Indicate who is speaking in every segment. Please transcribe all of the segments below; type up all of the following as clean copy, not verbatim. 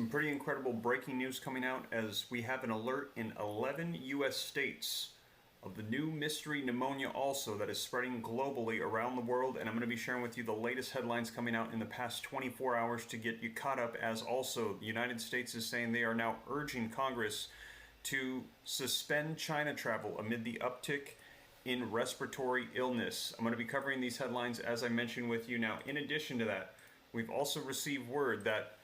Speaker 1: Some pretty incredible breaking news coming out as we have an alert in 11 U.S. states of the new mystery pneumonia also that is spreading globally around the world, and I'm going to be sharing with you the latest headlines coming out in the past 24 hours to get you caught up, as also the United States is saying they are now urging Congress to suspend China travel amid the uptick in respiratory illness. I'm going to be covering these headlines as I mentioned with you. Now, in addition to that, we've also received word that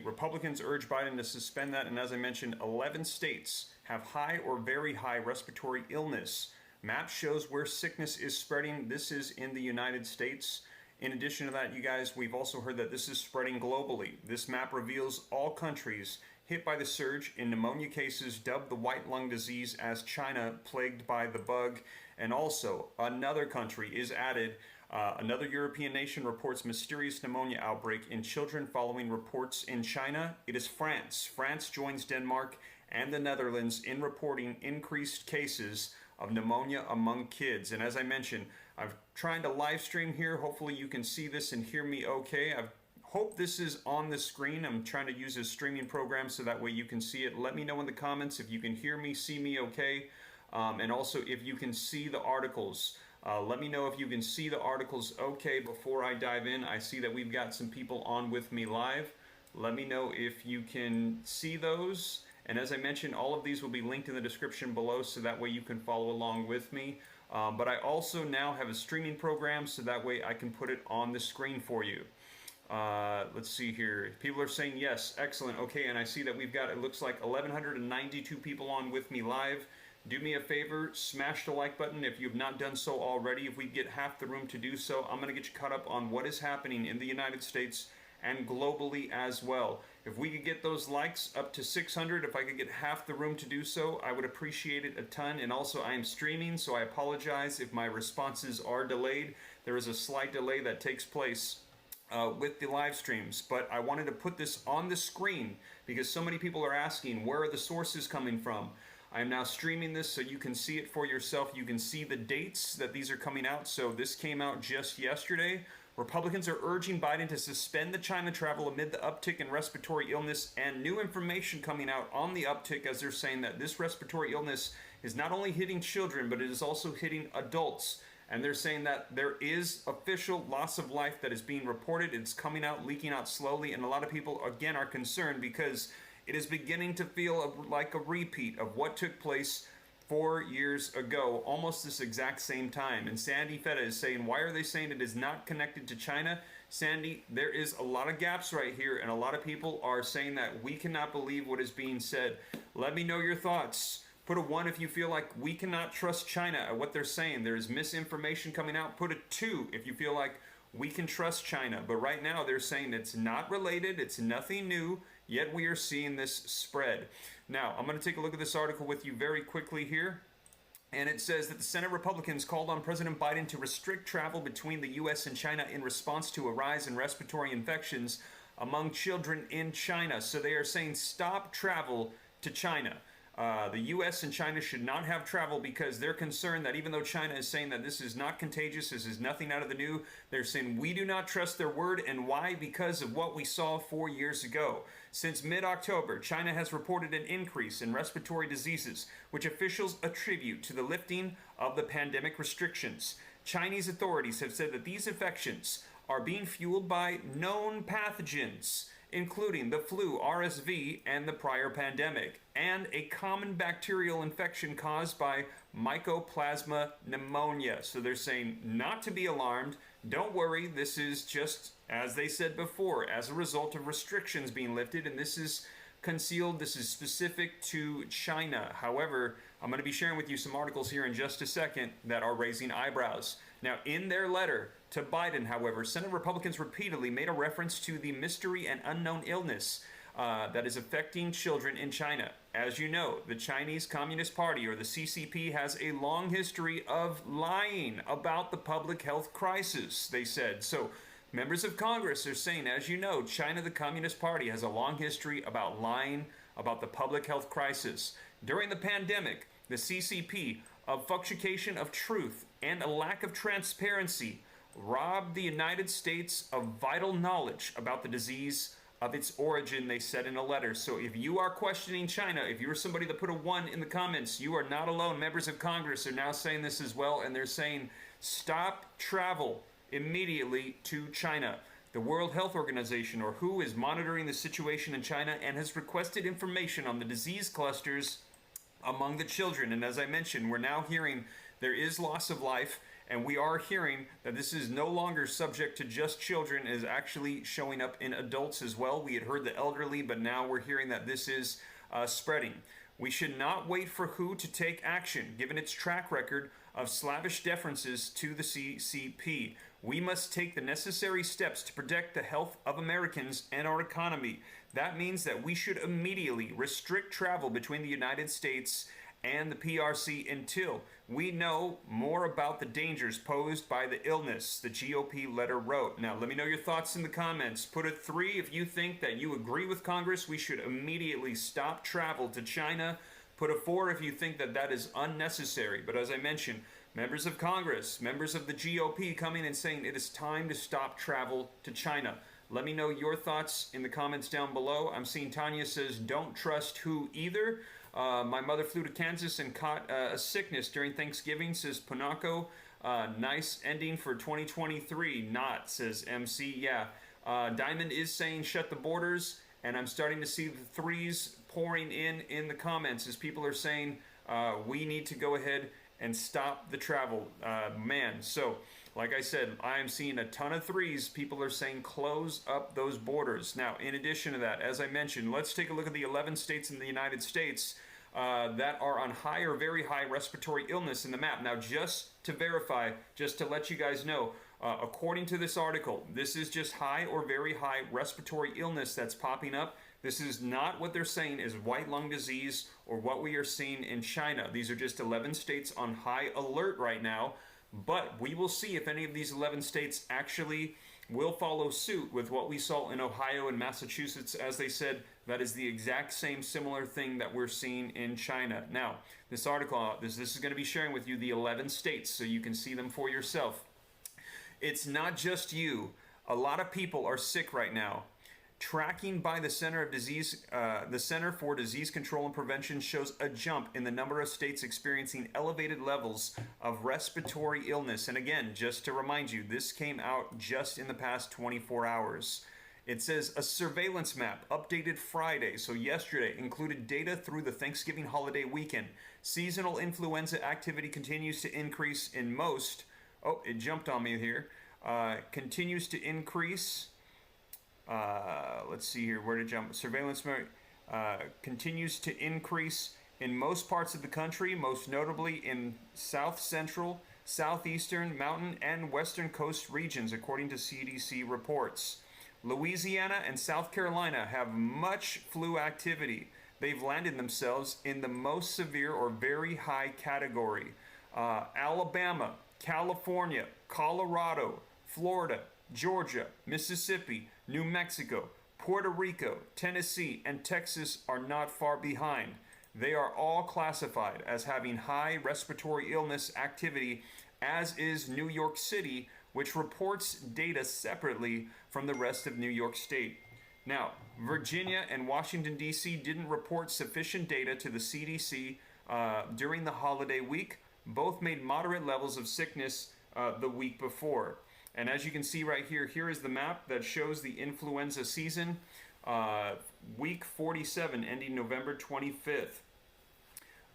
Speaker 1: Republicans urge Biden to suspend that, and as I mentioned, 11 states have high or very high respiratory illness. Map shows where sickness is spreading. This is in the United States. In addition to that, you guys, we've also heard that this is spreading globally. This map reveals all countries hit by the surge in pneumonia cases, dubbed the white lung disease, as China plagued by the bug. And also, another country is added. Another European nation reports mysterious pneumonia outbreak in children following reports in China. It is France. France joins Denmark and the Netherlands in reporting increased cases of pneumonia among kids. And as I mentioned, I'm trying to live stream here. Hopefully you can see this and hear me okay. I hope this is on the screen. I'm trying to use a streaming program so that way you can see it. Let me know in the comments if you can hear me, see me okay. And also if you can see the articles. Let me know if you can see the articles okay before I dive in. I see that we've got some people on with me live. Let me know if you can see those. And as I mentioned, all of these will be linked in the description below so that way you can follow along with me. But I also now have a streaming program so that way I can put it on the screen for you. Let's see here. People are saying yes, excellent. Okay, and I see that we've got, it looks like 1,192 people on with me live. Do me a favor, smash the like button if you have not done so already. If we get half the room to do so, I'm going to get you caught up on what is happening in the United States and globally as well. If we could get those likes up to 600, if I could get half the room to do so, I would appreciate it a ton. And also, I am streaming, so I apologize if my responses are delayed. There is a slight delay that takes place with the live streams, but I wanted to put this on the screen because so many people are asking, where are the sources coming from? I am now streaming this so you can see it for yourself. You can see the dates that these are coming out. So this came out just yesterday. Republicans are urging Biden to suspend the China travel amid the uptick in respiratory illness, and new information coming out on the uptick as they're saying that this respiratory illness is not only hitting children, but it is also hitting adults. And they're saying that there is official loss of life that is being reported. It's coming out, leaking out slowly, and a lot of people, again, are concerned because it is beginning to feel like a repeat of what took place 4 years ago, almost this exact same time. And Sandy Feta is saying, why are they saying it is not connected to China? Sandy, there is a lot of gaps right here, and a lot of people are saying that we cannot believe what is being said. Let me know your thoughts. Put a 1 if you feel like we cannot trust China at what they're saying. There is misinformation coming out. Put a 2 if you feel like we can trust China. But right now they're saying it's not related, it's nothing new, yet we are seeing this spread. Now, I'm going to take a look at this article with you very quickly here. And it says that the Senate Republicans called on President Biden to restrict travel between the U.S. and China in response to a rise in respiratory infections among children in China. So they are saying stop travel to China. The U.S. and China should not have travel because they're concerned that even though China is saying that this is not contagious, this is nothing out of the new, they're saying we do not trust their word. And why? Because of what we saw 4 years ago. Since mid-October, China has reported an increase in respiratory diseases, which officials attribute to the lifting of the pandemic restrictions. Chinese authorities have said that these infections are being fueled by known pathogens, including the flu, RSV, and the prior pandemic, and a common bacterial infection caused by Mycoplasma pneumonia. So they're saying not to be alarmed. Don't worry, this is just, as they said before, as a result of restrictions being lifted, and this is concealed. This is specific to China. However, I'm going to be sharing with you some articles here in just a second that are raising eyebrows. Now, in their letter to Biden, however, Senate Republicans repeatedly made a reference to the mystery and unknown illness that is affecting children in China. As you know, the Chinese Communist Party, or the CCP, has a long history of lying about the public health crisis, they said. So, members of Congress are saying, as you know, China, the Communist Party, has a long history about lying about the public health crisis. During the pandemic, the CCP, of fluctuation of truth and a lack of transparency, robbed the United States of vital knowledge about the disease of its origin, they said in a letter. So if you are questioning China, if you're somebody that put a 1 in the comments, you are not alone. Members of Congress are now saying this as well, and they're saying stop travel immediately to China. The World Health Organization, or WHO, is monitoring the situation in China and has requested information on the disease clusters among the children. And as I mentioned, we're now hearing there is loss of life, and we are hearing that this is no longer subject to just children, it is actually showing up in adults as well. We had heard the elderly, but now we're hearing that this is spreading. We should not wait for WHO to take action, given its track record of slavish deferences to the CCP. We must take the necessary steps to protect the health of Americans and our economy. That means that we should immediately restrict travel between the United States and the PRC until we know more about the dangers posed by the illness, the GOP letter wrote. Now, let me know your thoughts in the comments. Put a 3 if you think that you agree with Congress. We should immediately stop travel to China. Put a 4 if you think that that is unnecessary. But as I mentioned, members of Congress, members of the GOP coming and saying it is time to stop travel to China. Let me know your thoughts in the comments down below. I'm seeing Tanya says, don't trust WHO either. My mother flew to Kansas and caught a sickness during Thanksgiving, says Panako. Nice ending for 2023. Not, says MC. Yeah. Diamond is saying shut the borders, and I'm starting to see the 3s pouring in the comments as people are saying we need to go ahead and stop the travel. So like I said, I am seeing a ton of 3s. People are saying close up those borders. Now, in addition to that, as I mentioned, let's take a look at the 11 states in the United States that are on high or very high respiratory illness in the map. Now, just to verify, just to let you guys know, according to this article, this is just high or very high respiratory illness that's popping up. This is not what they're saying is white lung disease or what we are seeing in China. These are just 11 states on high alert right now. But we will see if any of these 11 states actually will follow suit with what we saw in Ohio and Massachusetts. As they said, that is the exact same similar thing that we're seeing in China. Now, this article, this is going to be sharing with you the 11 states so you can see them for yourself. It's not just you. A lot of people are sick right now. Tracking by the Center for Disease Control and Prevention shows a jump in the number of states experiencing elevated levels of respiratory illness. And again, just to remind you, this came out just in the past 24 hours. It says a surveillance map updated Friday, so yesterday, included data through the Thanksgiving holiday weekend. Seasonal influenza activity continues to increase in most. Oh, it jumped on me here. Continues to increase. Let's see here, where to jump. Surveillance continues to increase in most parts of the country, most notably in South Central, Southeastern, Mountain, and Western Coast regions, according to CDC reports. Louisiana and South Carolina have much flu activity. They've landed themselves in the most severe or very high category. Alabama, California, Colorado, Florida, Georgia, Mississippi, New Mexico, Puerto Rico, Tennessee, and Texas are not far behind. They are all classified as having high respiratory illness activity, as is New York City, which reports data separately from the rest of New York State. Now, Virginia and Washington, D.C. didn't report sufficient data to the CDC during the holiday week. Both made moderate levels of sickness the week before. And as you can see right here, here is the map that shows the influenza season, week 47, ending November 25th.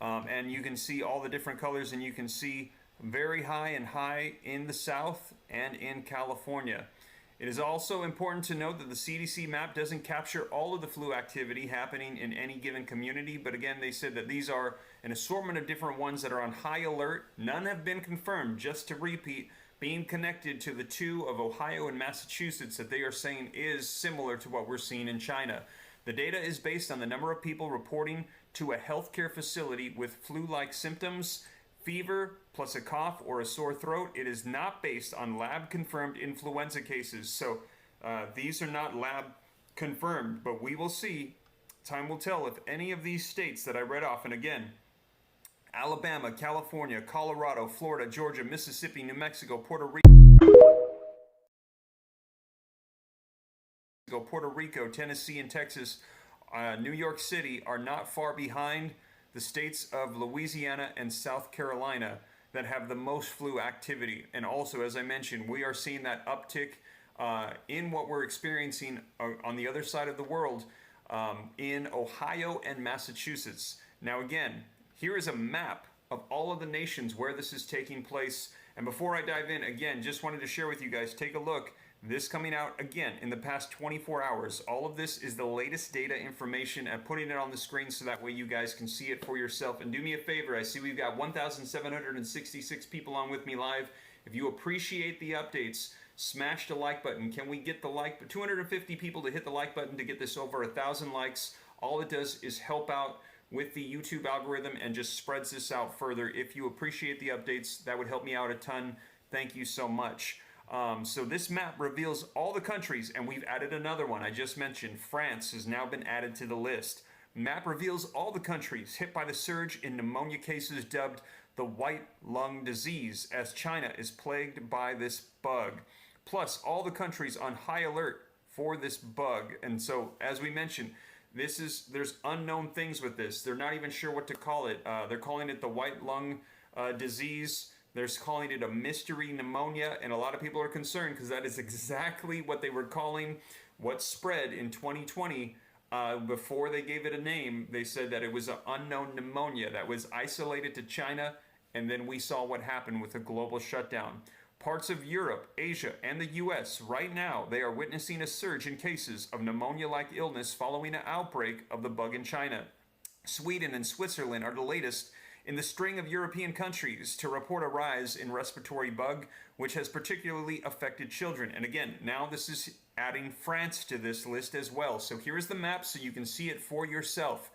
Speaker 1: And you can see all the different colors, and you can see very high and high in the South and in California. It is also important to note that the CDC map doesn't capture all of the flu activity happening in any given community, but again, they said that these are an assortment of different ones that are on high alert. None have been confirmed, just to repeat, being connected to the 2 of Ohio and Massachusetts that they are saying is similar to what we're seeing in China. The data is based on the number of people reporting to a healthcare facility with flu-like symptoms, fever, plus a cough or a sore throat. It is not based on lab-confirmed influenza cases. So these are not lab-confirmed, but we will see. Time will tell if any of these states that I read off, and again, Alabama, California, Colorado, Florida, Georgia, Mississippi, New Mexico, Puerto Rico, Mexico, Puerto Rico, Tennessee, and Texas, New York City are not far behind the states of Louisiana and South Carolina that have the most flu activity. And also, as I mentioned, we are seeing that uptick in what we're experiencing on the other side of the world in Ohio and Massachusetts. Now, again, here is a map of all of the nations where this is taking place. And before I dive in, again, just wanted to share with you guys, take a look. This coming out, again, in the past 24 hours. All of this is the latest data information and putting it on the screen so that way you guys can see it for yourself. And do me a favor, I see we've got 1,766 people on with me live. If you appreciate the updates, smash the like button. Can we get the like, 250 people to hit the like button to get this over 1,000 likes? All it does is help out with the YouTube algorithm and just spreads this out further. If you appreciate the updates, that would help me out a ton. Thank you so much. So this map reveals all the countries, and we've added another one. I just mentioned France has now been added to the list. Map reveals all the countries hit by the surge in pneumonia cases dubbed the white lung disease, as China is plagued by this bug. Plus all the countries on high alert for this bug. And so, as we mentioned, there's unknown things with this. They're not even sure what to call it. They're calling it the white lung disease. They're calling it a mystery pneumonia, and a lot of people are concerned because that is exactly what they were calling what spread in 2020. Before they gave it a name, they said that it was an unknown pneumonia that was isolated to China, and then we saw what happened with a global shutdown. Parts of Europe, Asia, and the US right now, they are witnessing a surge in cases of pneumonia-like illness following an outbreak of the bug in China. Sweden and Switzerland are the latest in the string of European countries to report a rise in respiratory bug, which has particularly affected children. And again, now this is adding France to this list as well. So here's the map so you can see it for yourself.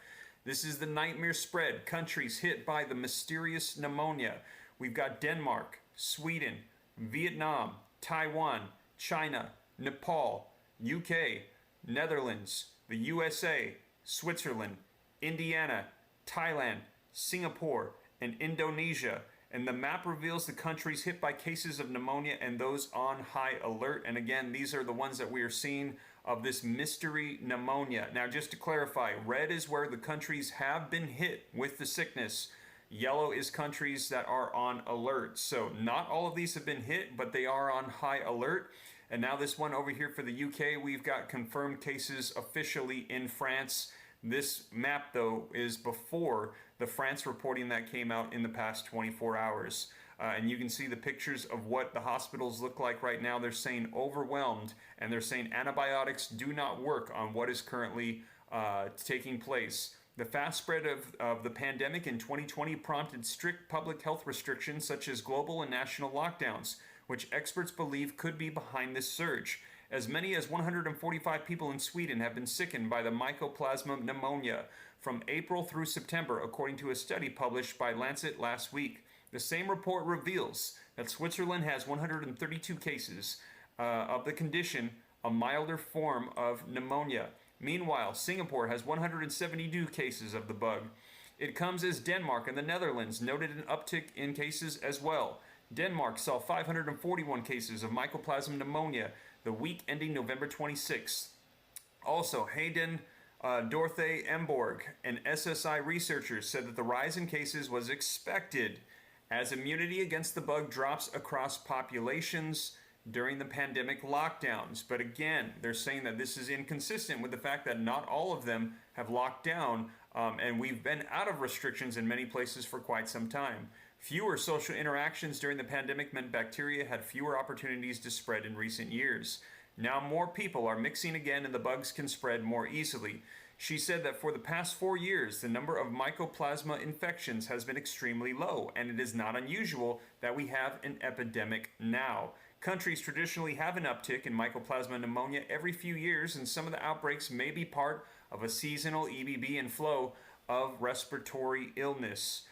Speaker 1: This is the nightmare spread, countries hit by the mysterious pneumonia. We've got Denmark, Sweden, Vietnam, Taiwan, China, Nepal, UK, Netherlands, the USA, Switzerland, Indiana, Thailand, Singapore, and Indonesia. And the map reveals the countries hit by cases of pneumonia and those on high alert. And again, these are the ones that we are seeing of this mystery pneumonia. Now, just to clarify, red is where the countries have been hit with the sickness. Yellow is countries that are on alert. So not all of these have been hit, but they are on high alert. And now this one over here for the UK, we've got confirmed cases officially in France. This map, though, is before the France reporting that came out in the past 24 hours. And you can see the pictures of what the hospitals look like right now. They're saying overwhelmed, and they're saying antibiotics do not work on what is currently taking place. The fast spread of the pandemic in 2020 prompted strict public health restrictions such as global and national lockdowns, which experts believe could be behind this surge. As many as 145 people in Sweden have been sickened by the Mycoplasma pneumonia from April through September, according to a study published by Lancet last week. The same report reveals that Switzerland has 132 cases of the condition, a milder form of pneumonia. Meanwhile, Singapore has 172 cases of the bug. It comes as Denmark and the Netherlands noted an uptick in cases as well. Denmark saw 541 cases of Mycoplasma pneumonia the week ending November 26th. Also, Hayden Dorothy Emborg and SSI researchers said that the rise in cases was expected as immunity against the bug drops across populations during the pandemic lockdowns. But again, they're saying that this is inconsistent with the fact that not all of them have locked down, and we've been out of restrictions in many places for quite some time. Fewer social interactions during the pandemic meant bacteria had fewer opportunities to spread in recent years. Now more people are mixing again and the bugs can spread more easily. She said that for the past 4 years, the number of Mycoplasma infections has been extremely low, and it is not unusual that we have an epidemic now. Countries traditionally have an uptick in Mycoplasma pneumonia every few years, and some of the outbreaks may be part of a seasonal EBV inflow of respiratory illness.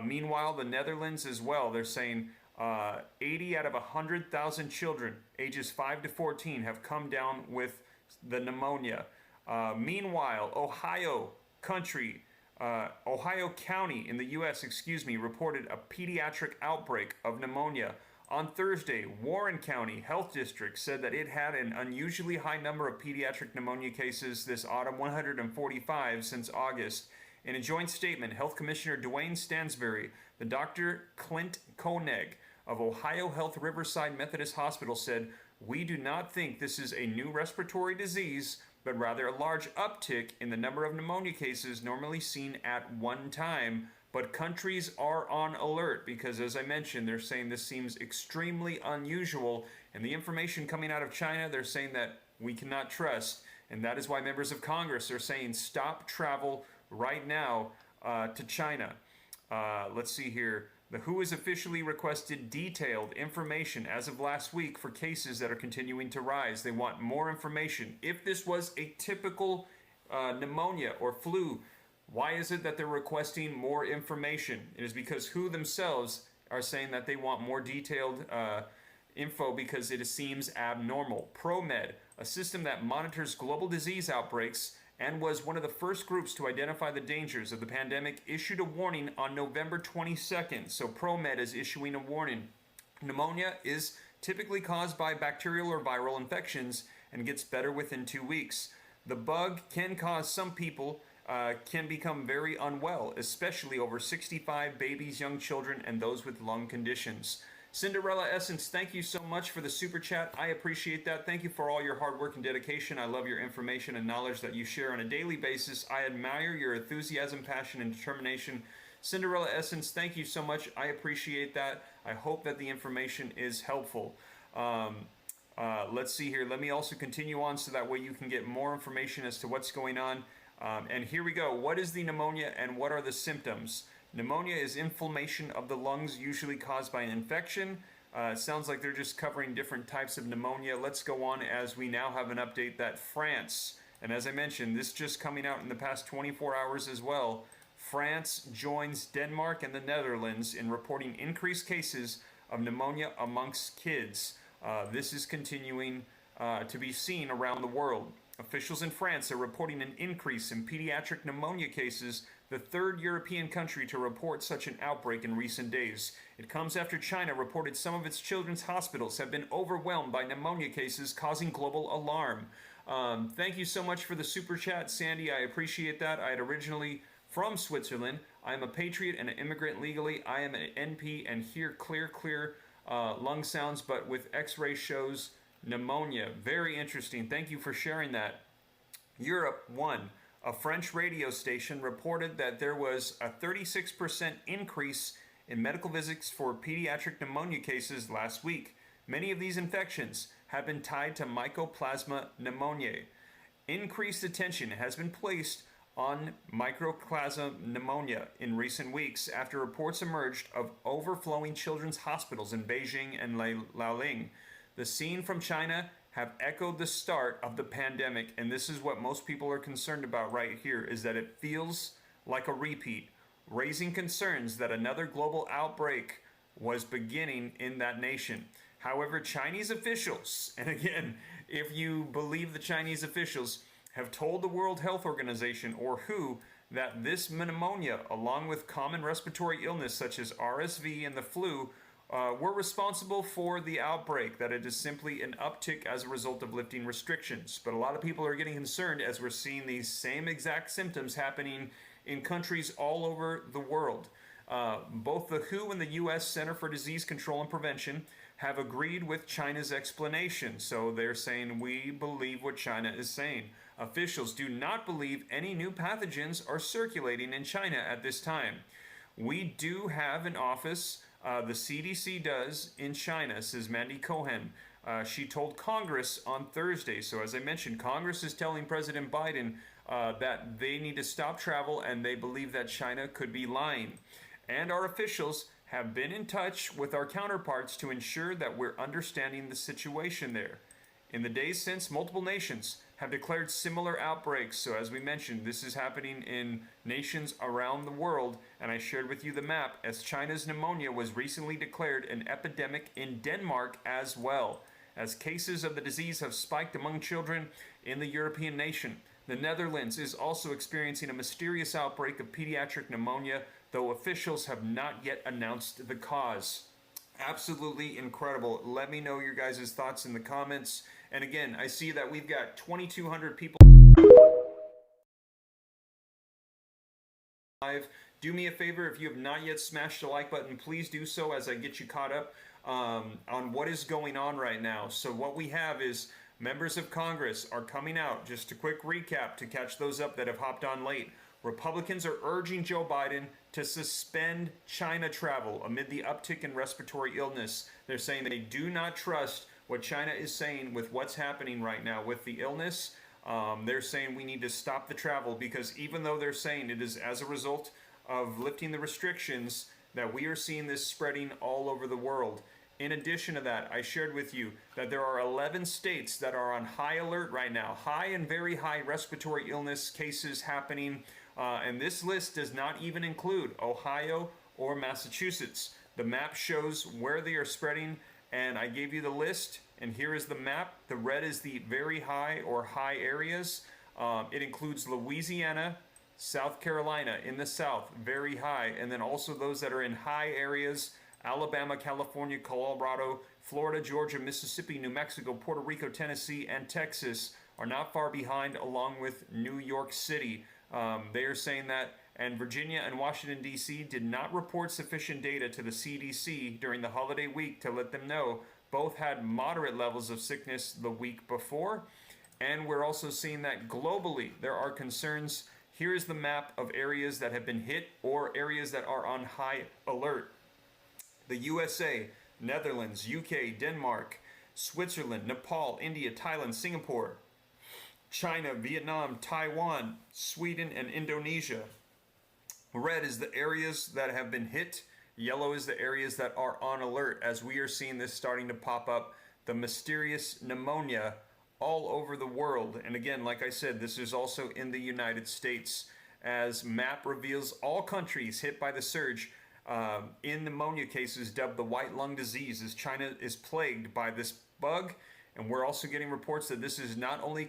Speaker 1: Meanwhile, the Netherlands as well, they're saying 80 out of 100,000 children ages 5 to 14 have come down with the pneumonia. Meanwhile, Ohio County in the U.S., reported a pediatric outbreak of pneumonia On Thursday, Warren County Health District said that it had an unusually high number of pediatric pneumonia cases this autumn, 145 since August. In a joint statement, Health Commissioner Dwayne Stansbury, the Dr. Clint Koenig of Ohio Health Riverside Methodist Hospital said, "We do not think this is a new respiratory disease, but rather a large uptick in the number of pneumonia cases normally seen at one time. But countries are on alert because, as I mentioned, they're saying this seems extremely unusual. And the information coming out of China, they're saying that we cannot trust. And that is why members of Congress are saying stop travel right now to China." Let's see here. The WHO has officially requested detailed information as of last week for cases that are continuing to rise. They want more information. If this was a typical pneumonia or flu, why is it that they're requesting more information? It is because WHO themselves are saying that they want more detailed info because it seems abnormal. ProMed, a system that monitors global disease outbreaks and was one of the first groups to identify the dangers of the pandemic, issued a warning on November 22nd. So ProMed is issuing a warning. Pneumonia is typically caused by bacterial or viral infections and gets better within 2 weeks. The bug can cause some people can become very unwell, especially over 65, babies, young children, and those with lung conditions. Cinderella Essence, thank you so much for the super chat. I appreciate that. Thank you for all your hard work and dedication. I love your information and knowledge that you share on a daily basis. I admire your enthusiasm, passion, and determination. Cinderella Essence, thank you so much. I appreciate that. I hope that the information is helpful. Let's see here. Let me also continue on so that way you can get more information as to what's going on. And here we go. What is the pneumonia and what are the symptoms? Pneumonia is inflammation of the lungs, usually caused by an infection. It sounds like they're just covering different types of pneumonia. Let's go on as we now have an update that France, and as I mentioned, this just coming out in the past 24 hours as well, France joins Denmark and the Netherlands in reporting increased cases of pneumonia amongst kids. This is continuing to be seen around the world. Officials in France are reporting an increase in pediatric pneumonia cases, the third European country to report such an outbreak in recent days. It comes after China reported some of its children's hospitals have been overwhelmed by pneumonia cases, causing global alarm. Thank you so much for the super chat, Sandy. I appreciate that. I had originally from Switzerland. I am a patriot and an immigrant legally. I am an NP and hear clear lung sounds, but with x-ray shows pneumonia. Very interesting. Thank you for sharing that. Europe 1. A French radio station reported that there was a 36% increase in medical visits for pediatric pneumonia cases last week. Many of these infections have been tied to Mycoplasma pneumoniae. Increased attention has been placed on Mycoplasma pneumonia in recent weeks after reports emerged of overflowing children's hospitals in Beijing and Liaoning. The scene from China have echoed the start of the pandemic, and this is what most people are concerned about right here, is that it feels like a repeat, raising concerns that another global outbreak was beginning in that nation. However, Chinese officials, and again, if you believe the Chinese officials, have told the World Health Organization, or WHO, that this pneumonia, along with common respiratory illness such as RSV and the flu, were responsible for the outbreak, that it is simply an uptick as a result of lifting restrictions. But a lot of people are getting concerned as we're seeing these same exact symptoms happening in countries all over the world. Both the WHO and the U.S. Center for Disease Control and Prevention have agreed with China's explanation. So they're saying, we believe what China is saying. Officials do not believe any new pathogens are circulating in China at this time. We do have an office, the CDC does, in China, says Mandy Cohen. She told Congress on Thursday. So as I mentioned, Congress is telling President Biden that they need to stop travel and they believe that China could be lying. And our officials have been in touch with our counterparts to ensure that we're understanding the situation there. In the days since, multiple nations have declared similar outbreaks. So as we mentioned, this is happening in nations around the world, and I shared with you the map as China's pneumonia was recently declared an epidemic in Denmark as well, as cases of the disease have spiked among children in the European nation. The Netherlands is also experiencing a mysterious outbreak of pediatric pneumonia, though officials have not yet announced the cause. Absolutely incredible. Let me know your guys' thoughts in the comments. And again, I see that we've got 2,200 people live. Do me a favor, if you have not yet smashed the like button, please do so as I get you caught up on what is going on right now. So what we have is members of Congress are coming out. Just a quick recap to catch those up that have hopped on late. Republicans are urging Joe Biden to suspend China travel amid the uptick in respiratory illness. They're saying they do not trust what China is saying with what's happening right now with the illness. They're saying we need to stop the travel because even though they're saying it is as a result of lifting the restrictions that we are seeing this spreading all over the world. In addition to that, I shared with you that there are 11 states that are on high alert right now, high and very high respiratory illness cases happening. And this list does not even include Ohio or Massachusetts. The map shows where they are spreading, and I gave you the list, and here is the map. The red is the very high or high areas. It includes Louisiana, South Carolina in the south, very high, and then also those that are in high areas, Alabama, California, Colorado, Florida, Georgia, Mississippi, New Mexico, Puerto Rico, Tennessee, and Texas are not far behind, along with New York City. They are saying that, and Virginia and Washington, D.C. did not report sufficient data to the CDC during the holiday week to let them know both had moderate levels of sickness the week before. And we're also seeing that globally there are concerns. Here is the map of areas that have been hit or areas that are on high alert. The USA, Netherlands, UK, Denmark, Switzerland, Nepal, India, Thailand, Singapore, China, Vietnam, Taiwan, Sweden, and Indonesia. Red is the areas that have been hit. Yellow is the areas that are on alert, as we are seeing this starting to pop up, the mysterious pneumonia all over the world. And again, like I said, this is also in the United States, as map reveals all countries hit by the surge in pneumonia cases dubbed the white lung disease, as China is plagued by this bug. And we're also getting reports that this is not only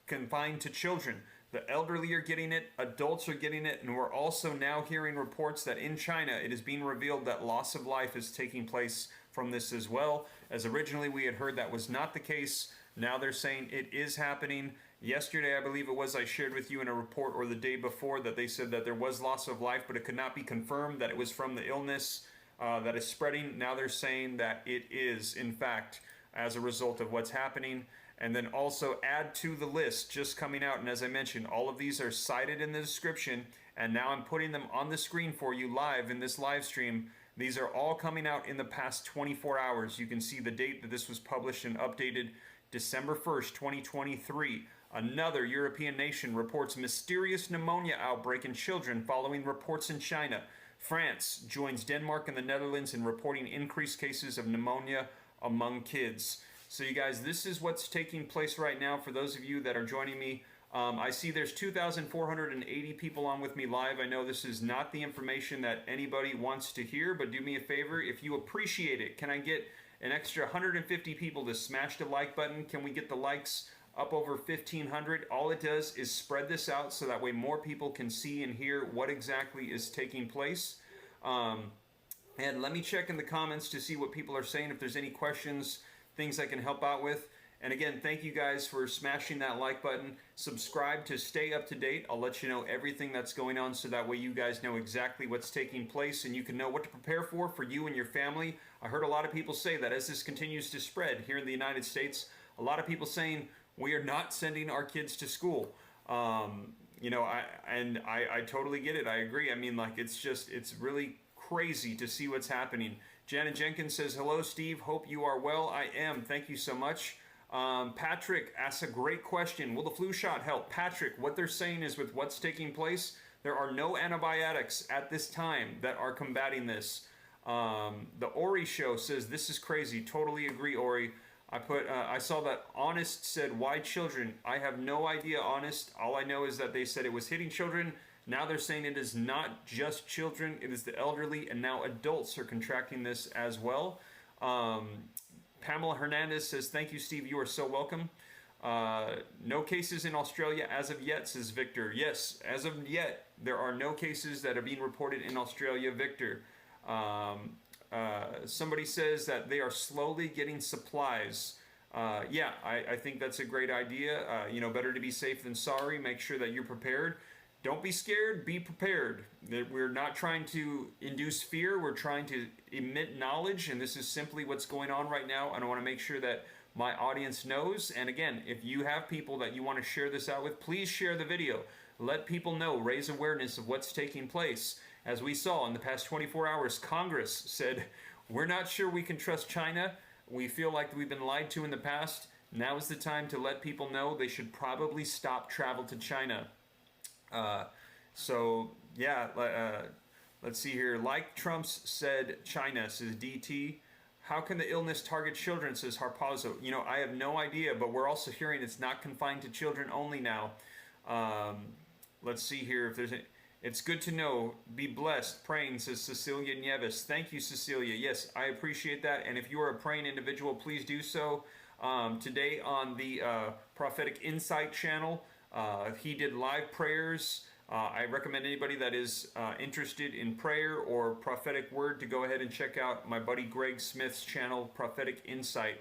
Speaker 1: confined to children. The elderly are getting it, adults are getting it, and we're also now hearing reports that in China it is being revealed that loss of life is taking place from this as well, as originally we had heard that was not the case. Now they're saying it is happening. Yesterday, I believe it was, I shared with you in a report, or the day before, that they said that there was loss of life, but it could not be confirmed that it was from the illness that is spreading. Now they're saying that it is, in fact, as a result of what's happening. And then also add to the list just coming out. And as I mentioned, all of these are cited in the description. And now I'm putting them on the screen for you live in this live stream. These are all coming out in the past 24 hours. You can see the date that this was published and updated, December 1st, 2023. Another European nation reports mysterious pneumonia outbreak in children following reports in China. France joins Denmark and the Netherlands in reporting increased cases of pneumonia among kids. So you guys, this is what's taking place right now. For those of you that are joining me, I see there's 2,480 people on with me live. I know this is not the information that anybody wants to hear, but do me a favor, if you appreciate it, can I get an extra 150 people to smash the like button? Can we get the likes up over 1,500? All it does is spread this out so that way more people can see and hear what exactly is taking place. And let me check in the comments to see what people are saying, if there's any questions, things I can help out with. And again, thank you guys for smashing that like button. Subscribe to stay up to date. I'll let you know everything that's going on, so that way you guys know exactly what's taking place and you can know what to prepare for you and your family. I heard a lot of people say that as this continues to spread here in the United States, a lot of people saying we are not sending our kids to school. You know, I totally get it. I agree. I mean, like, it's really crazy to see what's happening. Janet Jenkins says, hello, Steve. Hope you are well. I am. Thank you so much. Patrick asks a great question. Will the flu shot help? Patrick, what they're saying is, with what's taking place, there are no antibiotics at this time that are combating this. The Ori show says, this is crazy. Totally agree, Ori. I saw that Honest said, why children? I have no idea, Honest. All I know is that they said it was hitting children. Now they're saying it is not just children, it is the elderly, and now adults are contracting this as well. Pamela Hernandez says, thank you, Steve. You are so welcome. No cases in Australia as of yet, says Victor. Yes, as of yet, there are no cases that are being reported in Australia, Victor. Somebody says that they are slowly getting supplies. Yeah, I think that's a great idea. Better to be safe than sorry. Make sure that you're prepared. Don't be scared, be prepared. We're not trying to induce fear, we're trying to emit knowledge, and this is simply what's going on right now, and I want to make sure that my audience knows. And again, if you have people that you want to share this out with, please share the video. Let people know, raise awareness of what's taking place. As we saw in the past 24 hours, Congress said, we're not sure we can trust China. We feel like we've been lied to in the past. Now is the time to let people know they should probably stop travel to China. Let's see here. Like Trump's said China, says DT. How can the illness target children, says Harpazo. I have no idea, but we're also hearing it's not confined to children only now. Let's see here if there's it's good to know. Be blessed. Praying, says Cecilia Nieves. Thank you, Cecilia. Yes, I appreciate that. And if you are a praying individual, please do so. Today on the Prophetic Insight channel, he did live prayers. I recommend anybody that is interested in prayer or prophetic word to go ahead and check out my buddy Greg Smith's channel, Prophetic Insight.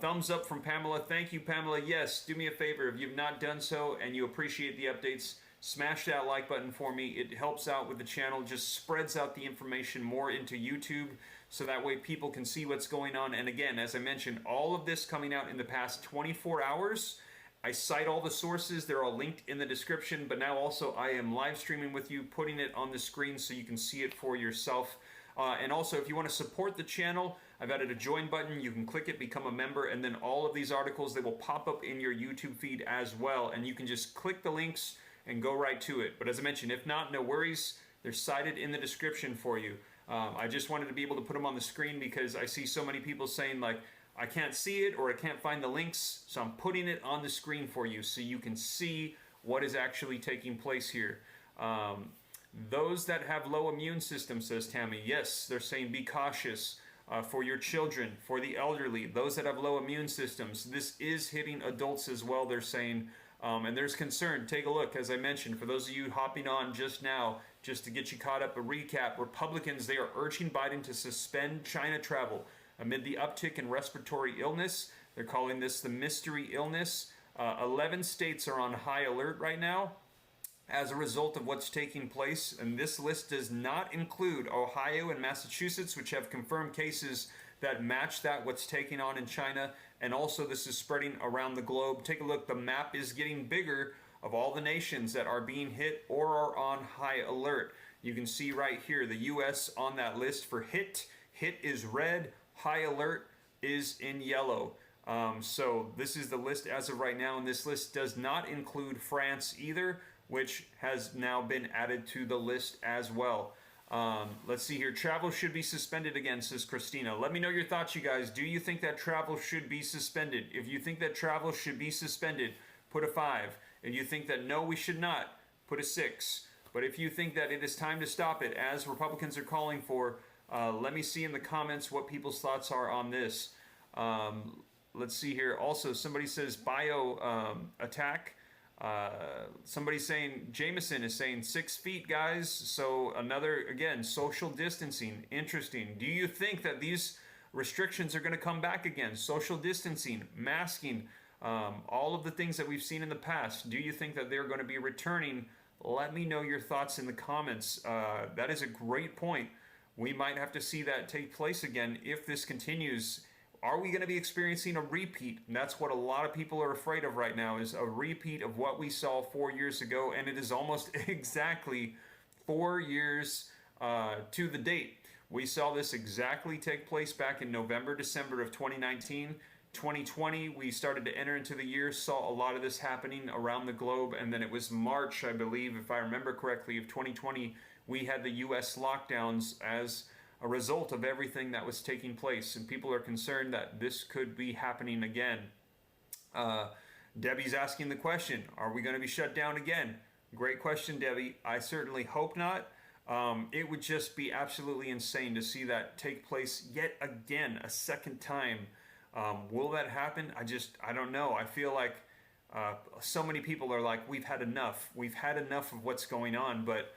Speaker 1: Thumbs up from Pamela. Thank you, Pamela. Yes, do me a favor. If you've not done so and you appreciate the updates, smash that like button for me. It helps out with the channel, just spreads out the information more into YouTube, so that way people can see what's going on. And again, as I mentioned, all of this coming out in the past 24 hours. I cite all the sources. They're all linked in the description, but now also I am live streaming with you, putting it on the screen so you can see it for yourself. And also, if you want to support the channel, I've added a join button. You can click it, become a member, and then all of these articles, they will pop up in your YouTube feed as well, and you can just click the links and go right to it. But as I mentioned, if not, no worries. They're cited in the description for you. I just wanted to be able to put them on the screen because I see so many people saying, like, I can't see it or I can't find the links, so I'm putting it on the screen for you so you can see what is actually taking place here. Those that have low immune system, says Tammy, yes, they're saying be cautious for your children, for the elderly, those that have low immune systems. This is hitting adults as well, they're saying, and there's concern. Take a look, as I mentioned, for those of you hopping on just now, just to get you caught up, a recap. Republicans, they are urging Biden to suspend China travel amid the uptick in respiratory illness. They're calling this the mystery illness. 11 states are on high alert right now as a result of what's taking place. And this list does not include Ohio and Massachusetts, which have confirmed cases that match what's taking on in China. And also this is spreading around the globe. Take a look. The map is getting bigger of all the nations that are being hit or are on high alert. You can see right here the U.S. on that list for hit. Hit is red. High alert is in yellow. So this is the list as of right now, and this list does not include France either, which has now been added to the list as well. Let's see here. Travel should be suspended again, says Christina. Let me know your thoughts, you guys. Do you think that travel should be suspended? If you think that travel should be suspended, put a 5. If you think that no, we should not, put a 6. But if you think that it is time to stop it, as Republicans are calling for, let me see in the comments what people's thoughts are on this. Let's see here. Also, somebody says bio attack. Somebody saying, Jameson is saying 6 feet, guys. So another, again, social distancing. Interesting. Do you think that these restrictions are going to come back again? Social distancing, masking, all of the things that we've seen in the past. Do you think that they're going to be returning? Let me know your thoughts in the comments. That is a great point. We might have to see that take place again if this continues. Are we going to be experiencing a repeat? And that's what a lot of people are afraid of right now, is a repeat of what we saw 4 years ago. And it is almost exactly 4 years to the date. We saw this exactly take place back in November, December of 2019. 2020, we started to enter into the year, saw a lot of this happening around the globe. And then it was March, I believe, if I remember correctly, of 2020, we had the U.S. lockdowns as a result of everything that was taking place, and people are concerned that this could be happening again. Debbie's asking the question, are we going to be shut down again? Great question, Debbie. I certainly hope not. It would just be absolutely insane to see that take place yet again, a second time. Will that happen? I don't know. I feel like so many people are like, we've had enough. We've had enough of what's going on, but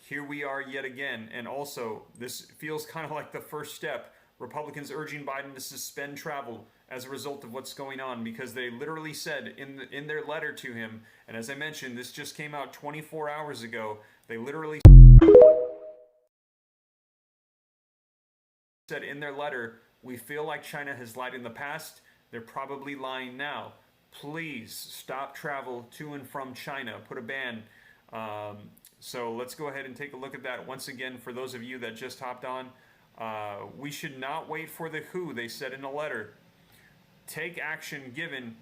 Speaker 1: Here we are yet again, and also this feels kind of like the first step. Republicans urging Biden to suspend travel as a result of what's going on, because they literally said in their letter to him, and as I mentioned, this just came out 24 hours ago. They literally said in their letter, "We feel like China has lied in the past. They're probably lying now. Please stop travel to and from China. Put a ban." So let's go ahead and take a look at that once again for those of you that just hopped on. We should not wait for the WHO, they said in a letter. Take action given,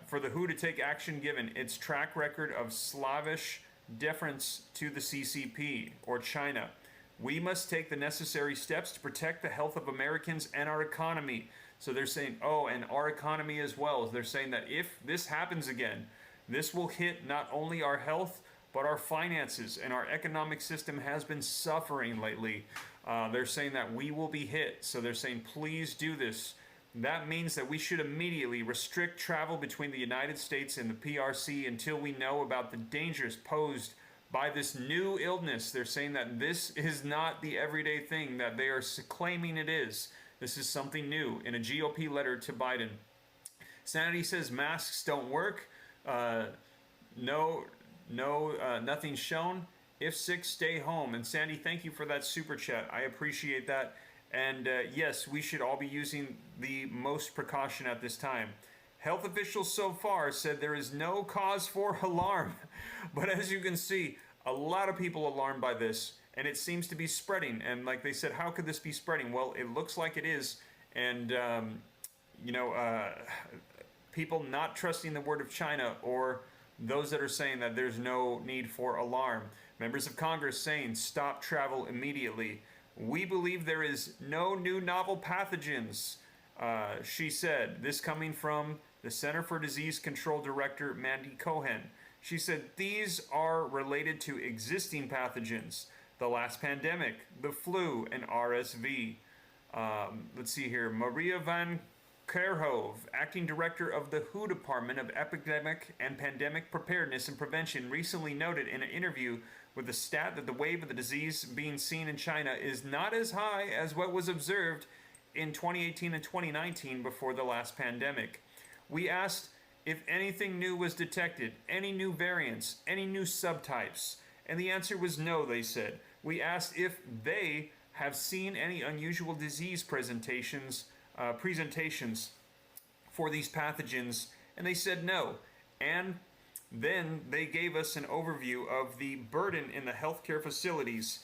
Speaker 1: for the WHO to take action given its track record of slavish deference to the CCP or China. We must take the necessary steps to protect the health of Americans and our economy. So they're saying, oh, and our economy as well. They're saying that if this happens again, this will hit not only our health, but our finances, and our economic system has been suffering lately. They're saying that we will be hit. So they're saying, please do this. That means that we should immediately restrict travel between the United States and the PRC until we know about the dangers posed by this new illness. They're saying that this is not the everyday thing that they are claiming it is. This is something new in a GOP letter to Biden. Sanity says masks don't work. Nothing shown. If sick, stay home. And Sandy, thank you for that super chat. I appreciate that. And yes, we should all be using the most precaution at this time. Health officials so far said there is no cause for alarm. But as you can see, a lot of people alarmed by this, and it seems to be spreading. And like they said, how could this be spreading? Well, it looks like it is. And, people not trusting the word of China, or those that are saying that there's no need for alarm. Members of Congress saying stop travel immediately. We believe there is no new novel pathogens, she said. This coming from the Center for Disease Control Director Mandy Cohen. She said these are related to existing pathogens, the last pandemic, the flu, and RSV. Let's see here. Maria Van Kerhove, acting director of the WHO Department of Epidemic and Pandemic Preparedness and Prevention, recently noted in an interview with the stat that the wave of the disease being seen in China is not as high as what was observed in 2018 and 2019 before the last pandemic. We asked if anything new was detected, any new variants, any new subtypes, and the answer was no, they said. We asked if they have seen any unusual disease presentations for these pathogens, and they said no. And then they gave us an overview of the burden in the healthcare facilities,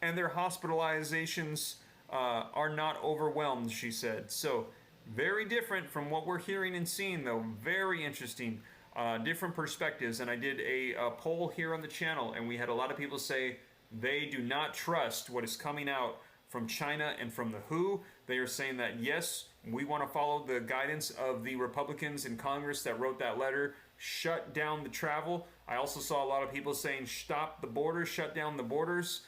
Speaker 1: and their hospitalizations are not overwhelmed, she said. So very different from what we're hearing and seeing, though. Very interesting. Different perspectives. And I did a poll here on the channel, and we had a lot of people say they do not trust what is coming out from China and from the WHO. They are saying that, yes, we want to follow the guidance of the Republicans in Congress that wrote that letter, shut down the travel. I also saw a lot of people saying stop the borders, shut down the borders.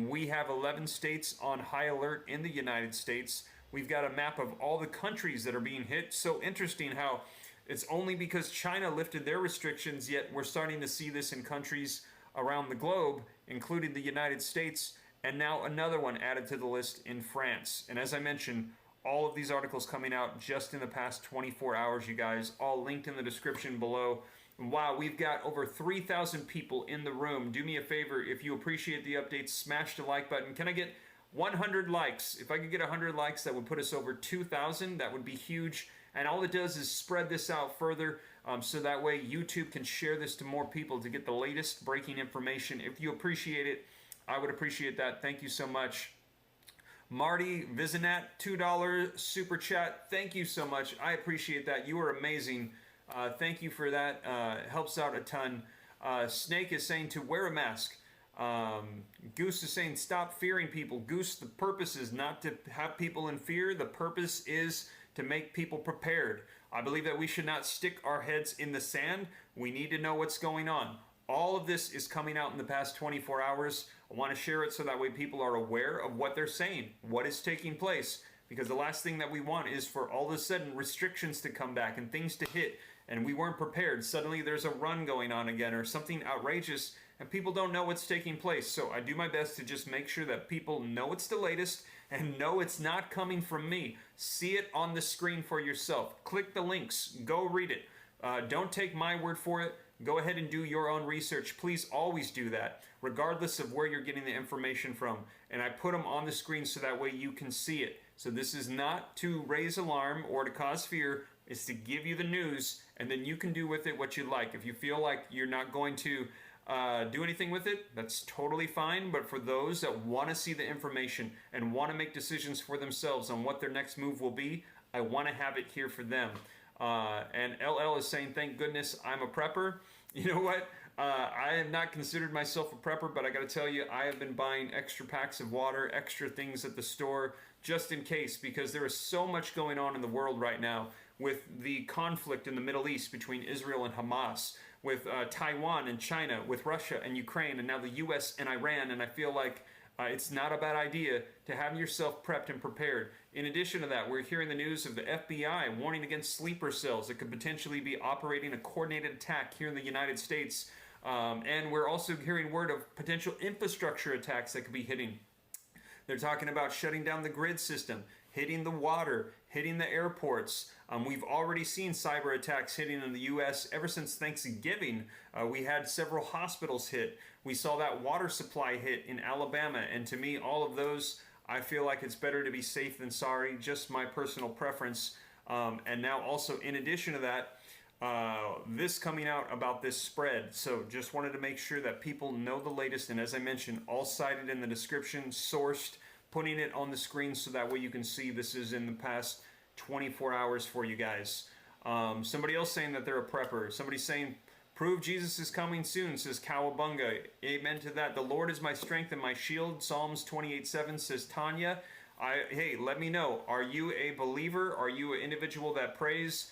Speaker 1: We have 11 states on high alert in the United States. We've got a map of all the countries that are being hit. So interesting how it's only because China lifted their restrictions, yet we're starting to see this in countries around the globe, including the United States, and now another one added to the list in France. And as I mentioned, all of these articles coming out just in the past 24 hours, you guys, all linked in the description below. Wow, we've got over 3,000 people in the room. Do me a favor, if you appreciate the updates, smash the like button. Can I get 100 likes? If I could get 100 likes, that would put us over 2,000. That would be huge. And all it does is spread this out further, so that way YouTube can share this to more people to get the latest breaking information. If you appreciate it, I would appreciate that. Thank you so much. Marty Vizinat, $2 super chat. Thank you so much. I appreciate that. You are amazing. Thank you for that. Helps out a ton. Snake is saying to wear a mask. Goose is saying stop fearing people. Goose, the purpose is not to have people in fear. The purpose is to make people prepared. I believe that we should not stick our heads in the sand. We need to know what's going on. All of this is coming out in the past 24 hours. I want to share it so that way people are aware of what they're saying, what is taking place. Because the last thing that we want is for all of a sudden restrictions to come back and things to hit, and we weren't prepared. Suddenly there's a run going on again or something outrageous, and people don't know what's taking place. So I do my best to just make sure that people know it's the latest and know it's not coming from me. See it on the screen for yourself. Click the links. Go read it. Don't take my word for it. Go ahead and do your own research. Please always do that, regardless of where you're getting the information from. And I put them on the screen so that way you can see it. So this is not to raise alarm or to cause fear. It's to give you the news, and then you can do with it what you like. If you feel like you're not going to do anything with it, that's totally fine. But for those that want to see the information and want to make decisions for themselves on what their next move will be, I want to have it here for them. And LL is saying, thank goodness I'm a prepper. You know what? I have not considered myself a prepper, but I got to tell you, I have been buying extra packs of water, extra things at the store, just in case, because there is so much going on in the world right now with the conflict in the Middle East between Israel and Hamas, with Taiwan and China, with Russia and Ukraine, and now the U.S. and Iran. And I feel like it's not a bad idea to have yourself prepped and prepared. In addition to that, we're hearing the news of the FBI warning against sleeper cells that could potentially be operating a coordinated attack here in the United States. And we're also hearing word of potential infrastructure attacks that could be hitting. They're talking about shutting down the grid system, hitting the water, hitting the airports. We've already seen cyber attacks hitting in the U.S. ever since Thanksgiving. We had several hospitals hit. We saw that water supply hit in Alabama. And to me, all of those, I feel like it's better to be safe than sorry, just my personal preference. And now also, in addition to that, this coming out about this spread. So just wanted to make sure that people know the latest. And as I mentioned, all cited in the description, sourced, putting it on the screen so that way you can see this is in the past 24 hours for you guys. Somebody else saying that they're a prepper. Somebody saying, prove Jesus is coming soon, says Cowabunga. Amen to that. The Lord is my strength and my shield. Psalms 28:7 says Tanya. Hey, let me know. Are you a believer? Are you an individual that prays?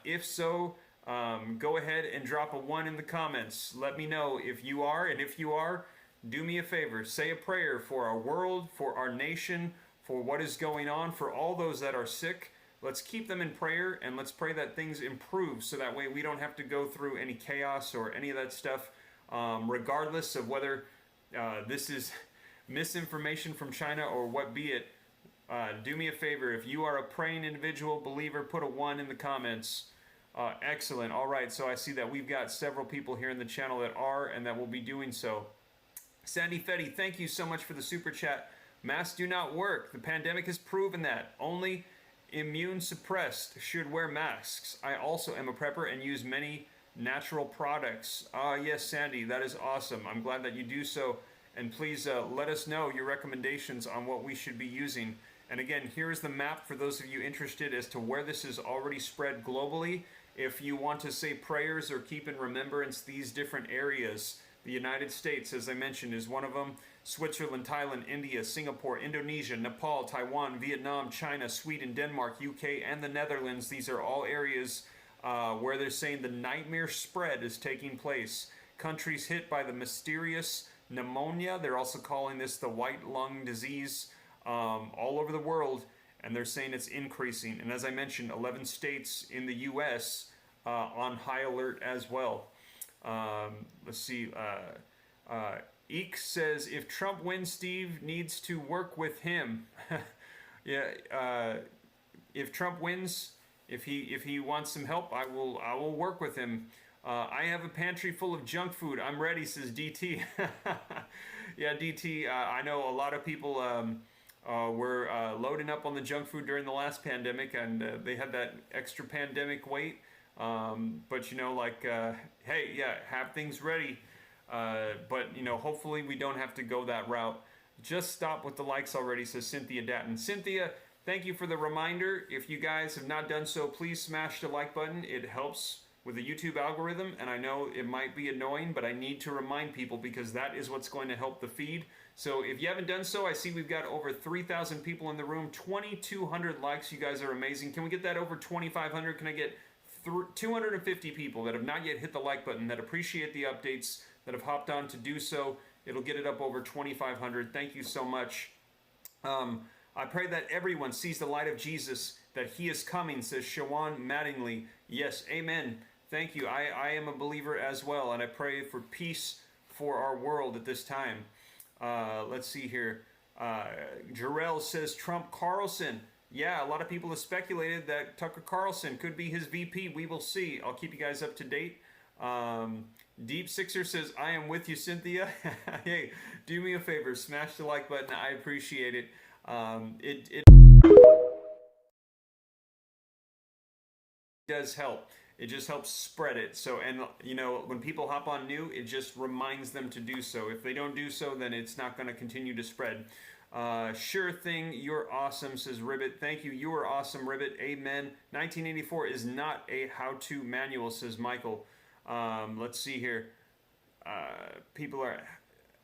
Speaker 1: If so, go ahead and drop a 1 in the comments. Let me know if you are, and if you are, do me a favor. Say a prayer for our world, for our nation, for what is going on, for all those that are sick. Let's keep them in prayer, and let's pray that things improve so that way we don't have to go through any chaos or any of that stuff, regardless of whether this is misinformation from China or what be it. Do me a favor. If you are a praying individual, believer, put a 1 in the comments. Excellent. All right, so I see that we've got several people here in the channel that are and that will be doing so. Sandy Fetty, thank you so much for the super chat. Masks do not work. The pandemic has proven that. Only immune suppressed should wear masks. I also am a prepper and use many natural products. Yes, Sandy, that is awesome. I'm glad that you do so. And please let us know your recommendations on what we should be using. And again, here's the map for those of you interested as to where this is already spread globally. If you want to say prayers or keep in remembrance these different areas, the United States, as I mentioned, is one of them. Switzerland, Thailand, India, Singapore, Indonesia, Nepal, Taiwan, Vietnam, China, Sweden, Denmark, UK, and the Netherlands. These are all areas where they're saying the nightmare spread is taking place. Countries hit by the mysterious pneumonia. They're also calling this the white lung disease all over the world, and they're saying it's increasing. And as I mentioned, 11 states in the U.S. On high alert as well. Let's see. Eek says, if Trump wins, Steve needs to work with him. Yeah. If Trump wins, if he wants some help, I will work with him. I have a pantry full of junk food. I'm ready, says DT. Yeah, DT. I know a lot of people were loading up on the junk food during the last pandemic, and they had that extra pandemic weight. But you know, like, hey, yeah, have things ready. But you know, hopefully we don't have to go that route. Just stop with the likes already, says Cynthia Datton. Cynthia, thank you for the reminder. If you guys have not done so, please smash the like button. It helps with the YouTube algorithm, and I know it might be annoying, but I need to remind people because that is what's going to help the feed. So if you haven't done so, I see we've got over 3,000 people in the room, 2,200 likes. You guys are amazing. Can we get that over 2,500? Can I get 250 people that have not yet hit the like button, that appreciate the updates, that have hopped on to do so? It'll get it up over 2,500. Thank you so much. I pray that everyone sees the light of Jesus, that he is coming, says Shawan Mattingly. Yes, amen. Thank you. I am a believer as well, and I pray for peace for our world at this time. Let's see here. Jarrell says Trump Carlson. Yeah, a lot of people have speculated that Tucker Carlson could be his VP. We will see. I'll keep you guys up to date. Deep Sixer says, I am with you, Cynthia. Hey, do me a favor. Smash the like button. I appreciate it. It does help. It just helps spread it. So, and you know, when people hop on new, it just reminds them to do so. If they don't do so, then it's not going to continue to spread. Sure thing, you're awesome, says Ribbit. Thank you, you are awesome, Ribbit. Amen. 1984 is not a how-to manual, says Michael. Let's see here. People are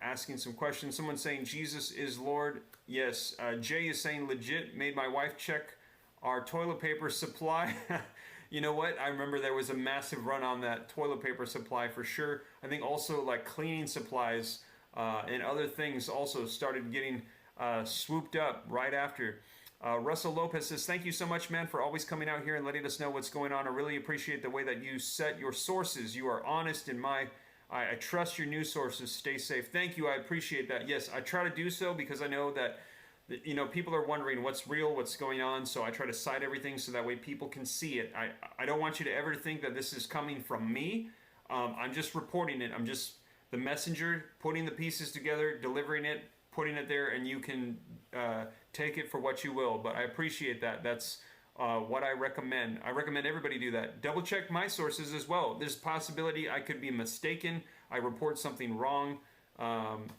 Speaker 1: asking some questions. Someone's saying Jesus is Lord. Yes. Jay is saying legit. Made my wife check our toilet paper supply. You know what? I remember there was a massive run on that toilet paper supply for sure. I think also like cleaning supplies and other things also started getting swooped up right after. Russell Lopez says, thank you so much, man, for always coming out here and letting us know what's going on. I really appreciate the way that you set your sources. You are honest in I trust your news sources. Stay safe. Thank you. I appreciate that. Yes, I try to do so because I know that you know, people are wondering what's real, what's going on, so I try to cite everything so that way people can see it. I don't want you to ever think that this is coming from me. I'm just reporting it. I'm just the messenger, putting the pieces together, delivering it, putting it there, and you can take it for what you will. But I appreciate that. That's what I recommend. I recommend everybody do that. Double check my sources as well. There's a possibility I could be mistaken. I report something wrong. I'm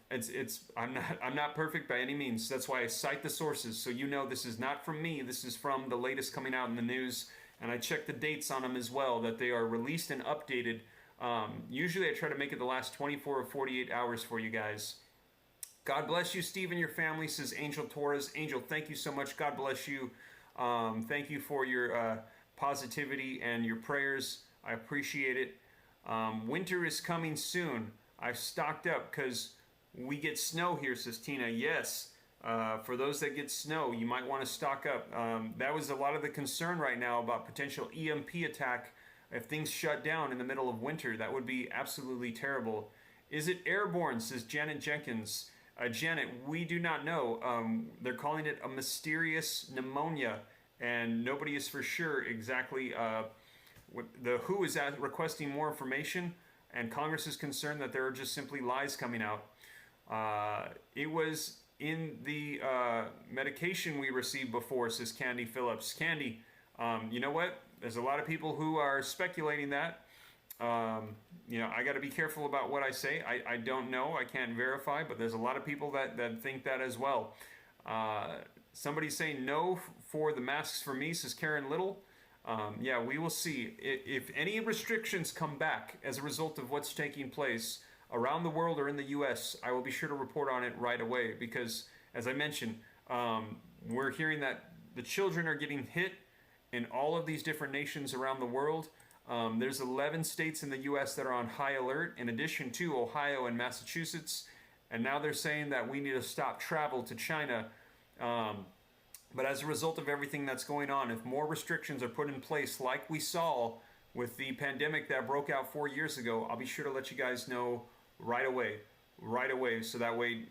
Speaker 1: not perfect by any means. That's why I cite the sources, so you know this is not from me. This is from the latest coming out in the news, and I check the dates on them as well, that they are released and updated. Usually I try to make it the last 24 or 48 hours for you guys. God bless you, Steve, and your family, says Angel Torres. Angel, thank you so much. God bless you. Thank you for your positivity and your prayers. I appreciate it. Winter is coming soon. I've stocked up because we get snow here, says Tina. Yes, for those that get snow, you might want to stock up. That was a lot of the concern right now about potential EMP attack if things shut down in the middle of winter. That would be absolutely terrible. Is it airborne, says Janet Jenkins. Janet, we do not know. They're calling it a mysterious pneumonia, and nobody is for sure exactly. The WHO is requesting more information, and Congress is concerned that there are just simply lies coming out. It was in the medication we received before, says Candy Phillips. Candy, you know what? There's a lot of people who are speculating that. You know, I got to be careful about what I say. I don't know. I can't verify, but there's a lot of people that think that as well. Somebody's saying no for the masks for me, says Karen Little. Yeah, we will see. If any restrictions come back as a result of what's taking place around the world or in the U.S., I will be sure to report on it right away because, as I mentioned, we're hearing that the children are getting hit in all of these different nations around the world. There's 11 states in the U.S. that are on high alert, in addition to Ohio and Massachusetts. And now they're saying that we need to stop travel to China. But as a result of everything that's going on, if more restrictions are put in place like we saw with the pandemic that broke out 4 years ago, I'll be sure to let you guys know right away, so that way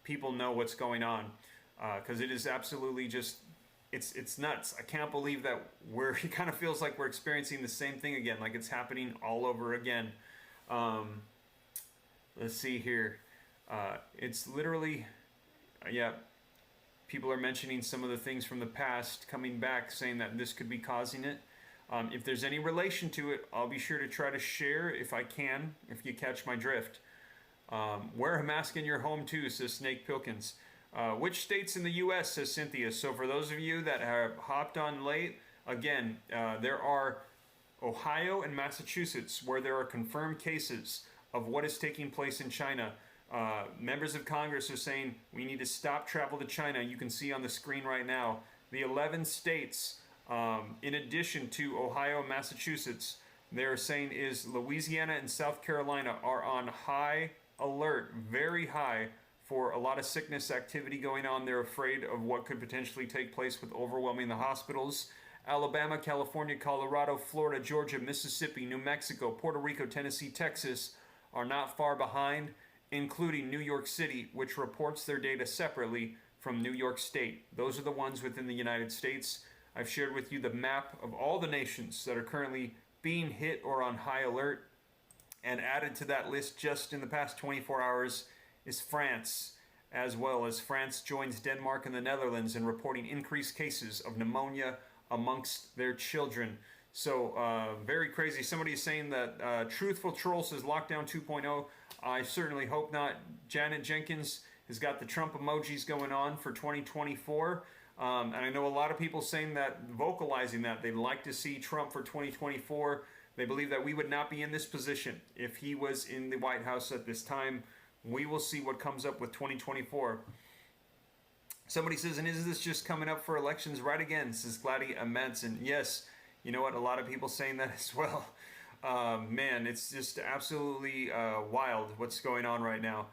Speaker 1: people know what's going on. Because it is absolutely just, it's nuts. I can't believe that it kind of feels like we're experiencing the same thing again, like it's happening all over again. Let's see here. It's literally, yeah. People are mentioning some of the things from the past coming back, saying that this could be causing it. If there's any relation to it, I'll be sure to try to share if I can, if you catch my drift. Wear a mask in your home too, says Snake Pilkins. Which states in the U.S., says Cynthia. So for those of you that have hopped on late, again, there are Ohio and Massachusetts where there are confirmed cases of what is taking place in China. Members of Congress are saying we need to stop travel to China. You can see on the screen right now the 11 states, in addition to Ohio and Massachusetts, they're saying is Louisiana and South Carolina are on high alert, very high, for a lot of sickness activity going on. They're afraid of what could potentially take place with overwhelming the hospitals. Alabama, California, Colorado, Florida, Georgia, Mississippi, New Mexico, Puerto Rico, Tennessee, Texas are not far behind, including New York City, which reports their data separately from New York State. Those are the ones within the United States. I've shared with you the map of all the nations that are currently being hit or on high alert. And added to that list just in the past 24 hours is France, as well as France joins Denmark and the Netherlands in reporting increased cases of pneumonia amongst their children. So very crazy. Somebody is saying that Truthful Troll says lockdown 2.0. I certainly hope not. Janet Jenkins has got the Trump emojis going on for 2024. And I know a lot of people saying that, vocalizing that they'd like to see Trump for 2024. They believe that we would not be in this position if he was in the White House at this time. We will see what comes up with 2024. Somebody says, and is this just coming up for elections right again? Says Gladys Manson. Yes, you know what? A lot of people saying that as well. Man, it's just absolutely wild what's going on right now.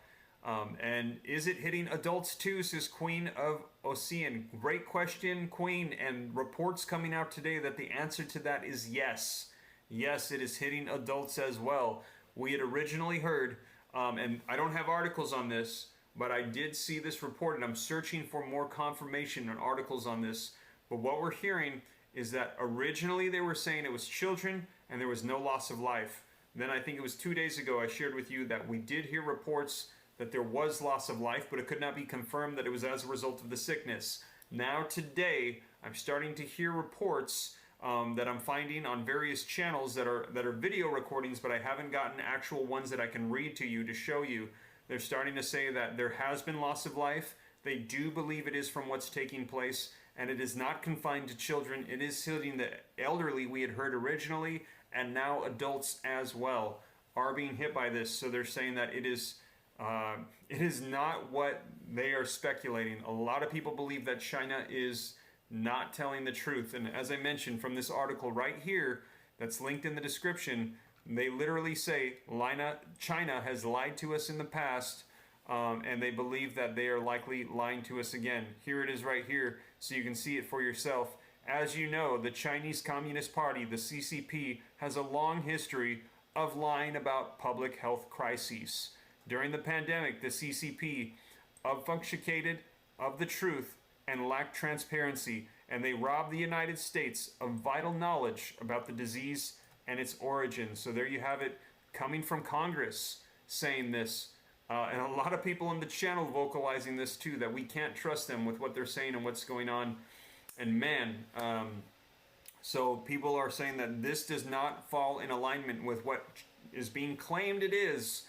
Speaker 1: And is it hitting adults too, says Queen of Ocean. Great question, Queen. And reports coming out today that the answer to that is yes. Yes, it is hitting adults as well. We had originally heard, and I don't have articles on this, but I did see this report, and I'm searching for more confirmation on articles on this. But what we're hearing is that originally they were saying it was children and there was no loss of life. Then I think it was 2 days ago I shared with you that we did hear reports that there was loss of life, but it could not be confirmed that it was as a result of the sickness. Now today, I'm starting to hear reports that I'm finding on various channels that are video recordings, but I haven't gotten actual ones that I can read to you to show you. They're starting to say that there has been loss of life. They do believe it is from what's taking place, and it is not confined to children. It is hitting the elderly we had heard originally, and now adults as well are being hit by this. So they're saying that it is not what they are speculating. A lot of people believe that China is not telling the truth. And as I mentioned from this article right here, that's linked in the description, they literally say China has lied to us in the past, and they believe that they are likely lying to us again. Here it is right here, so you can see it for yourself. As you know, the Chinese Communist Party, the CCP, has a long history of lying about public health crises. During the pandemic, the CCP obfuscated of the truth and lacked transparency, and they robbed the United States of vital knowledge about the disease and its origins. So there you have it, coming from Congress saying this. And a lot of people on the channel vocalizing this too, that we can't trust them with what they're saying and what's going on. And man, so people are saying that this does not fall in alignment with what is being claimed it is.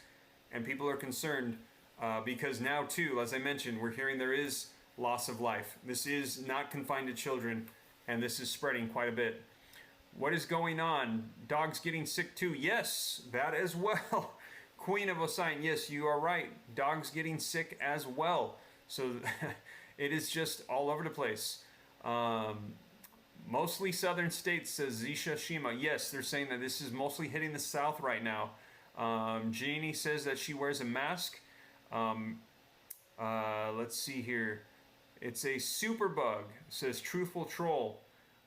Speaker 1: And people are concerned because now too, as I mentioned, we're hearing there is loss of life. This is not confined to children, and this is spreading quite a bit. What is going on? Dogs getting sick too? Yes, that as well. Queen of Ocean, yes, you are right. Dogs getting sick as well. So it is just all over the place. Mostly southern states, says Zisha Shima. Yes, they're saying that this is mostly hitting the south right now. Jeannie says that she wears a mask. Let's see here. It's a superbug, says Truthful Troll.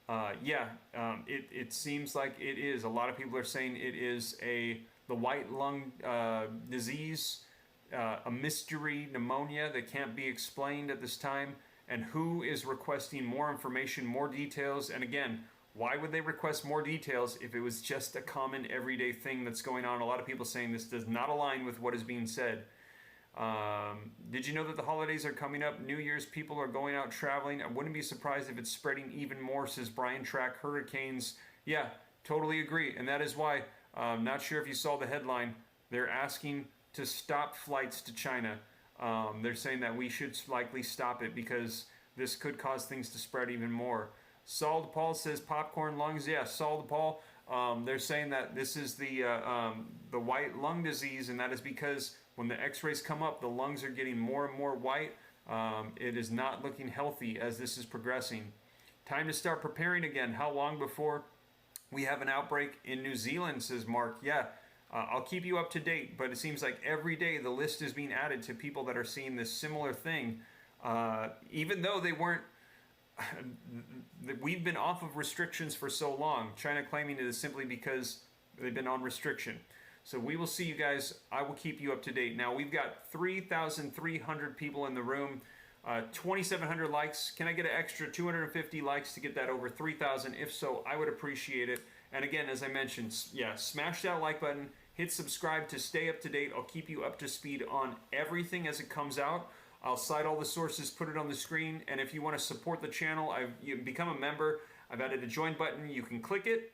Speaker 1: It seems like it is. A lot of people are saying it is the white lung disease, a mystery pneumonia that can't be explained at this time. And who is requesting more information, more details? And again, why would they request more details if it was just a common everyday thing that's going on? A lot of people saying this does not align with what is being said. Did you know that the holidays are coming up? New Year's, people are going out traveling. I wouldn't be surprised if it's spreading even more, says Brian Track. Hurricanes. Yeah, totally agree. And that is why, I'm not sure if you saw the headline, they're asking to stop flights to China. They're saying that we should likely stop it because this could cause things to spread even more. Saul DePaul says popcorn lungs. Yeah, Saul DePaul. They're saying that this is the white lung disease, and that is because when the x-rays come up, the lungs are getting more and more white. It is not looking healthy as this is progressing. Time to start preparing again. How long before we have an outbreak in New Zealand, says Mark. Yeah, I'll keep you up to date, but it seems like every day the list is being added to people that are seeing this similar thing. Even though they weren't, we've been off of restrictions for so long. China claiming it is simply because they've been on restriction. So we will see you guys. I will keep you up to date. Now we've got 3,300 people in the room, 2,700 likes. Can I get an extra 250 likes to get that over 3,000? If so, I would appreciate it. And again, as I mentioned, yeah, smash that like button, hit subscribe to stay up to date. I'll keep you up to speed on everything as it comes out. I'll cite all the sources, put it on the screen, and if you want to support the channel, you become a member. I've added a join button. You can click it.